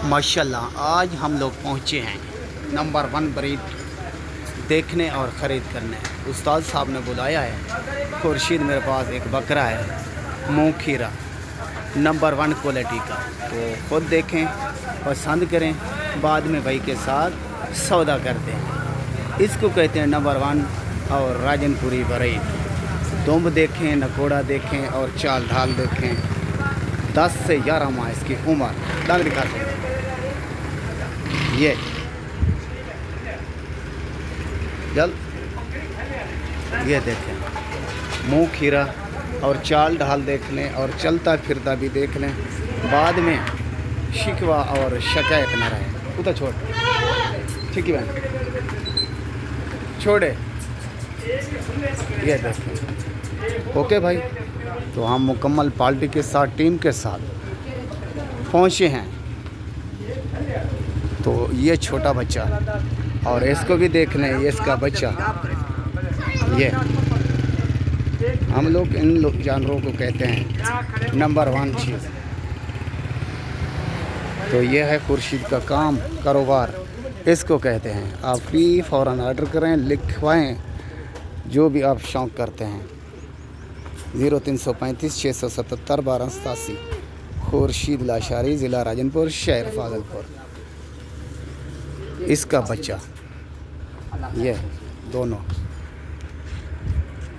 माशाल्लाह आज हम लोग पहुँचे हैं नंबर 1 ब्रीड देखने और ख़रीद करने। उस्ताद साहब ने बुलाया है। खुर्शीद मेरे पास एक बकरा है मुँह खीरा नंबर 1 क्वालिटी का, तो खुद देखें पसंद करें, बाद में भाई के साथ सौदा करते हैं। इसको कहते हैं नंबर 1 और राजनपुरी ब्रीड। दुम्ब देखें, नकोड़ा देखें और चाल ढाल देखें। 10 से 11 माह इसकी उम्र। दाग दिखाते हैं, ये जल ये देखें मुँह खीरा और चाल ढाल देख लें और चलता फिरता भी देख लें, बाद में शिकवा और शिकायत न रहे। उतना छोड़ ठीक है छोड़े, ये देखें। ओके भाई, तो हम मुकम्मल पार्टी के साथ टीम के साथ पहुँचे हैं। तो ये छोटा बच्चा और इसको भी देख लें, ये इसका बच्चा। ये हम लोग इन जानवरों को कहते हैं नंबर 1 चीज़। तो ये है खुर्शीद का काम, कारोबार इसको कहते हैं। आप भी फ़ौरन ऑर्डर करें, लिखवाएं जो भी आप शौक़ करते हैं। 0335 677 1287 खुर्शीद लाशारी, ज़िला राजनपुर, शहर फाजलपुर। इसका बच्चा ये दोनों